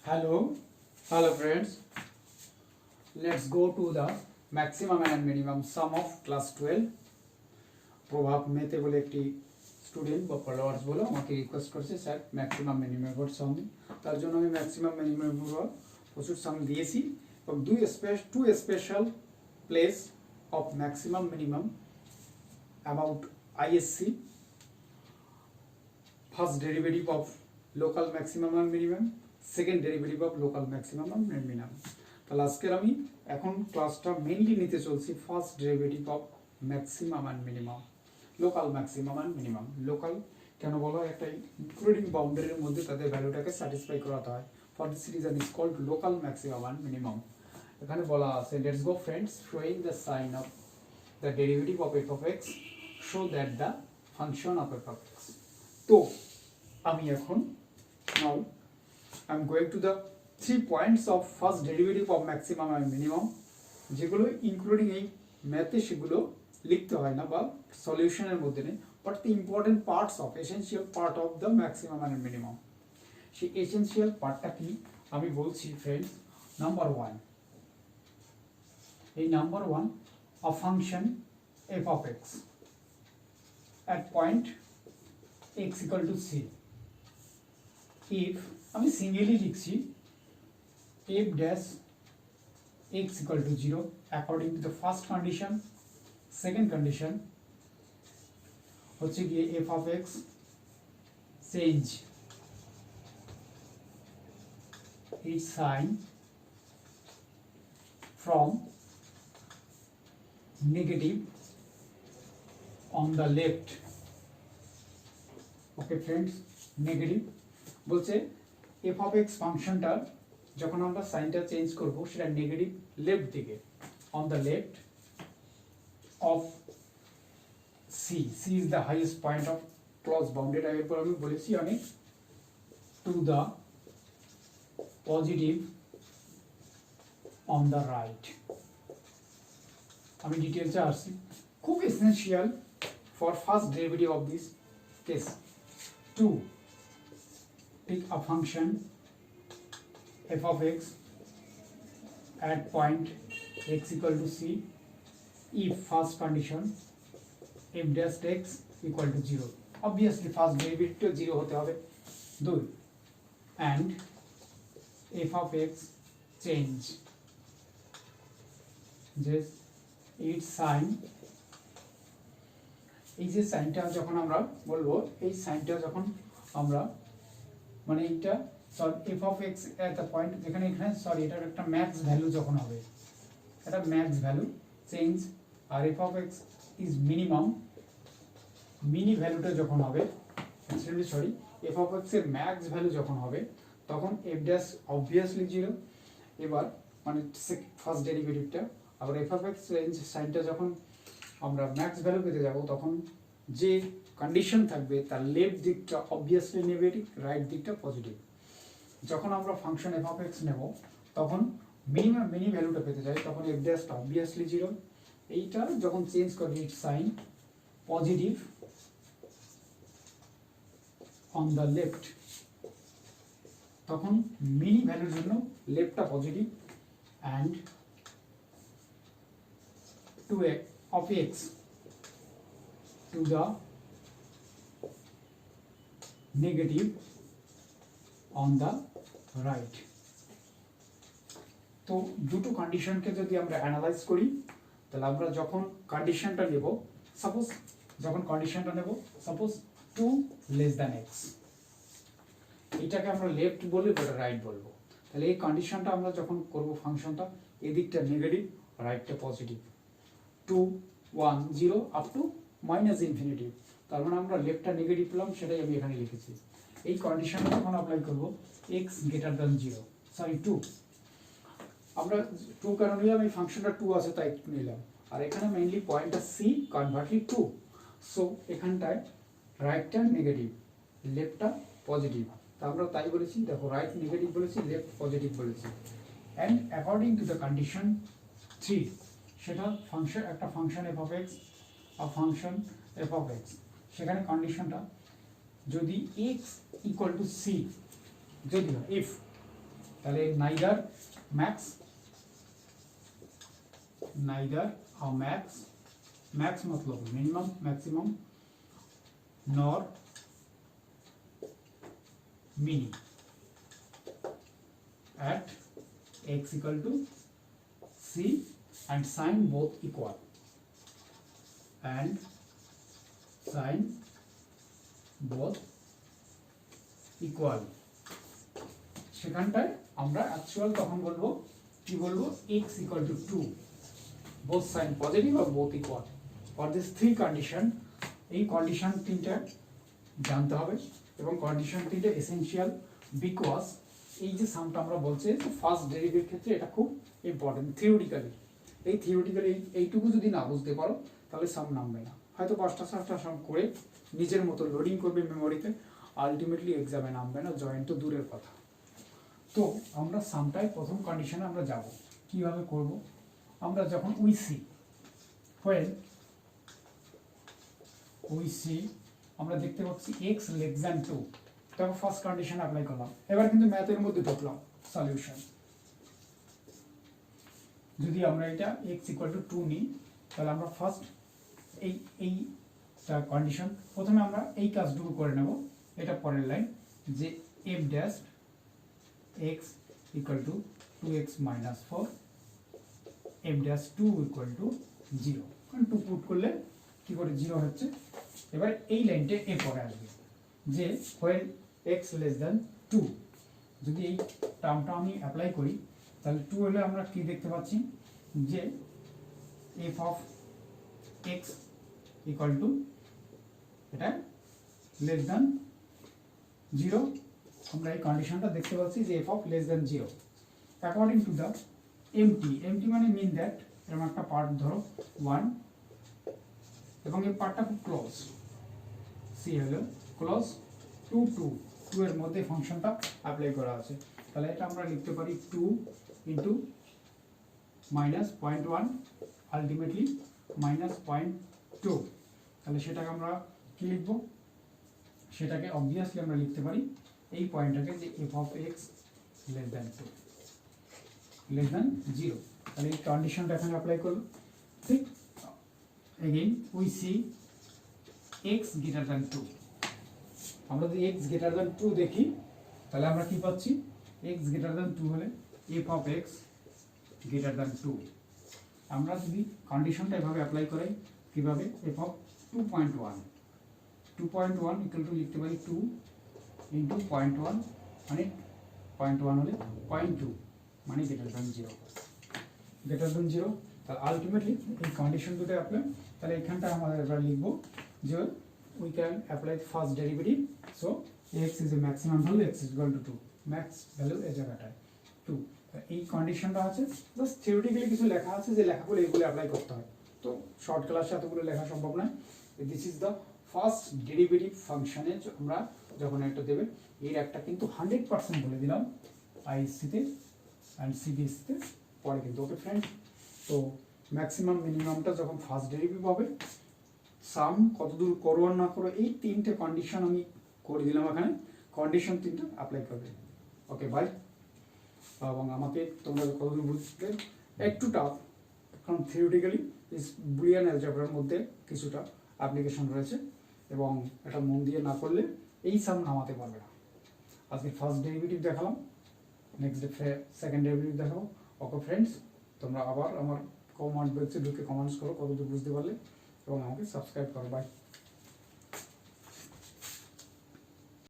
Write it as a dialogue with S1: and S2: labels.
S1: Hello friends. Let's go to the maximum and minimum sum of class 12. প্রভাব মেতে বলে একটি স্টুডেন্ট বা ফলোয়ার্স বলে আমাকে রিকোয়েস্ট করেছে স্যার ম্যাক্সিমাম মিনিমাম সাম দিন। তার জন্য আমি ম্যাক্সিমাম মিনিমাম প্রচুর সাম দিয়েছি এবং two special place of maximum minimum about ISC, first derivative of local maximum and minimum, second derivative of local maximum and minimum. তাহলে আজকের আমি এখন ক্লাসটা মেইনলি নিতে চলছি first derivative of maximum and minimum, local maximum and minimum. Local কেন বলা হয়? একটা ইনক্লুডিং বাউন্ডারির মধ্যে তাদের ভ্যালুটাকে স্যাটিসফাই করাতে হয়। For this reason is called local maximum and minimum. এখানে বলা আছে let's go friends, showing the sign of the derivative of F of X show that the function of F of X. তো আমি এখন now I am going to the 3 points of first derivative of maximum and minimum, যেগুলো including এই ম্যাথে সেগুলো লিখতে হয় না বা সলিউশনের মধ্যে নেই, but the important parts of essential part of the maximum and minimum. সেই এসেনশিয়াল পার্টটা কি আমি বলছি ফ্রেন্ডস। নাম্বার ওয়ান, এই number one of function F of X at point X equal to C. If আমি সিঙ্গেলি লিখছি f dash x equal to 0 according to the first condition, second condition হচ্ছে গিয়ে f of x change its sign from negative on the left. Okay friends, negative বলছে F of X ফাংশনটা যখন আমরা সাইনটা change করব সেটা নেগেটিভ লেফট দিকে, on the left of C. C is the highest point of close bounded. এরপর আমি বলেছি অনেক to the positive on the right. আমি ডিটেলসে আসছি। খুব essential for first derivative of this case to take a function f of x at point x equal to c if first condition f dash x equal to 0. Obviously first derivative 0 hote hobe 2 and f of x change just its sign, এই যে সাইনটা যখন আমরা বলবো, এই সাইনটা যখন আমরা মানে এটা sorry F of x at the point যেখানে এখানে সরি এটার একটা ম্যাক্স ভ্যালু যখন হবে, এটা ম্যাক্স ভ্যালু চেঞ্জ, আর F of X is minimum, mini ভ্যালুটা যখন হবে extremely sorry F of X এর ম্যাক্স ভ্যালু যখন হবে তখন এফ ড্যাশ অবভিয়াসলি 0। এবার মানে ফার্স্ট ডেরিভেটিভটা আবার এফ অফ এক্স চেঞ্জ সাইনটা যখন আমরা ম্যাক্স ভ্যালু পেতে যাব তখন যে কন্ডিশন থাকবে তার লেফট দিকটা অবভিয়াসলি নেগেটিভ, রাইট দিকটা পজিটিভ। যখন আমরা ফাংশন এফ অফ এক্স নেব তখন মিনিমাম মিনি ভ্যালুটা পেতে যাই তখন এফ ড্যাশটা অবভিয়াসলি 0। এইটা যখন চেঞ্জ করি its sign positive on the left, তখন মিনি ভ্যালুর জন্য লেফটটা positive and two of x to the negative on the right. তো দুটো কন্ডিশনকে যদি আমরা অ্যানালাইজ করি তাহলে আমরা যখন কন্ডিশনটা নেব, সাপোজ যখন কন্ডিশনটা নেব সাপোজ 2 লেস দ্যান এক্স, এটাকে আমরা লেফট বলবো বা রাইট বলবো। তাহলে এই কন্ডিশনটা আমরা যখন করব ফাংশনটা এদিকটা নেগেটিভ রাইটটা positive, 2 1 0 up to minus infinity, তার মানে আমরা লেফটটা নেগেটিভ পেলাম, সেটাই আমি এখানে লিখেছি। এই কন্ডিশনটা যখন অ্যাপ্লাই করব এক্স গ্রেটার দ্যান 0 সরি 2, আমরা 2 কারণ নিলাম এই ফাংশনটা 2 আছে তাই নিলাম, আর এখানে মেইনলি পয়েন্টটা সি কনভার্টেড 2, সো এখানটায় রাইটটা নেগেটিভ লেফটটা পজিটিভ। তা আমরা তাই বলেছি, দেখো রাইট নেগেটিভ বলেছি লেফট পজিটিভ বলেছি। And according to the condition 3 সেটা ফাংশন একটা function F of x a function f of x, সেখানে কন্ডিশনটা যদি x equal to c, যদি ইফ তাহলে নাইদার ম্যাক্স मैक्स मतलब minimum maximum nor mini at x equal to c and sign both equal and sign both equal সেখানটায় আমরা actual তখন বলবো কি বলবো x equal to 2 both sign positive or both equal for this three condition এই condition তিনটা জানতে হবে এবং কন্ডিশন তিনটা এসেনশিয়াল বিকজ এই যে সামটা আমরা বলছি যে ফার্স্ট ডেরিভেটিভের ক্ষেত্রে এটা খুব ইম্পর্টেন্ট থিওরিটিক্যালি এইটুকু যদি না বুঝতে পারো তাহলে সাম নামবে না হয়তো 5টা 7টা সাম করে নিজের মতো লোডিং করবে মেমোরিতে আলটিমেটলি এক্সামে নামবে না জয়েন্ট তো দূরের কথা তো আমরা সামটাই প্রথম কন্ডিশনে আমরা যাব কিভাবে করব আমরা যখন উই সি আমরা দেখতে পাচ্ছি x লেস দ্যান 2 তখন ফার্স্ট কন্ডিশন অ্যাপ্লাই করলাম এবার কিন্তু ম্যাথের মধ্যে ঢুকলাম সলিউশন যদি আমরা এটা x = 2 নিই তাহলে আমরা ফার্স্ট এই কন্ডিশন প্রথমে আমরা এই কাজটুকু করে নেব এটা পরের লাইন যে f dash x = 2x - 4 f dash 2 = 0 কারণ 2 পুট করলে কি করে 0 হচ্ছে এবার এই লাইনটা এ পরে আসবে যে when x less than 2 যদি এই টার্মটা আমি অ্যাপ্লাই করি তাহলে 2 হলে আমরা কি দেখতে পাচ্ছি যে f of x equal to এটা less than 0 আমরা এই কন্ডিশনটা দেখতে পাচ্ছি যে f of less than 0 according to the empty মানে mean that এরকম একটা পার্ট ধরো 1 এবং এই পার্টটা খুব ক্লোজ সি হলো ক্লোজ 2 এর মধ্যে ফাংশনটা অ্যাপ্লাই করা আছে তাহলে এটা আমরা লিখতে পারি 2 * -0.1 আলটিমেটলি -0.2 তাহলে সেটাকে আমরা কি লিখব সেটাকে অবভিয়াসলি আমরা লিখতে পারি এই পয়েন্টটাকে যে f of x less than 0 তাহলে এই কন্ডিশনটা এখানে অ্যাপ্লাই করব ঠিক again we see x greater than 2 আমরা যদি x greater than 2 দেখি তাহলে আমরা কি পাচ্ছি x greater than 2 হলে f of x greater than 2 আমরা যদি কন্ডিশনটা এভাবে অ্যাপ্লাই করি কিভাবে f of 2.1 equal to লিখতে পারি 2 into 0.1 মানে 0.1 হলে 0.2 মানে greater than 0 তাহলে আলটিমেটলি এই কন্ডিশন দুটো অ্যাপ্লাই তাহলে এখানটা আমরা এবার লিখব যে we can apply the first derivative so x is a maximum value x is equal to 2 max value এই জায়গাটায় 2 এই কন্ডিশনটা আছে জাস্ট থিওরিটিক্যালি কিছু লেখা আছে যে লেখাগুলো এগুলো অ্যাপ্লাই করতে হয় তো শর্ট ক্লাসে এতগুলো লেখা সম্ভব নয় this is the first derivative ফাংশনে আমরা যখন এটা দেবে এর একটা কিন্তু 100% বলে দিলাম আইসিতে এন্ড সিবিএসতে পরে কিন্তু ওকে ফ্রেন্ড তো ম্যাক্সিমাম মিনিমামটা যখন ফার্স্ট ডেরিভেটিভ হবে সাম কতদূর করো আর না করো এই তিনটে কন্ডিশন আমি করে দিলাম এখানে কন্ডিশন তিনটা অ্যাপ্লাই করবে ওকে বাই এবং আমাকে তোমরা কতদূর বুঝতে একটু টাফ কারণ থিওরিটিক্যালি ইস বুলিয়ান অ্যালজেব্রার মধ্যে কিছুটা অ্যাপ্লিকেশন রয়েছে এবং এটা মন দিয়ে না করলে এই সাম নামাতে পারবে না আজকে ফার্স্ট ডেরিভেটিভ দেখালাম নেক্সট ডে সেকেন্ড ডেরিভেটিভ দেখাবো ওকে ফ্রেন্ডস তোমরা আবার আমার কমেন্ট বক্সে ঢুকে কমেন্টস করো কতদূর বুঝতে পারলে এবং আমাকে সাবস্ক্রাইব করো বাই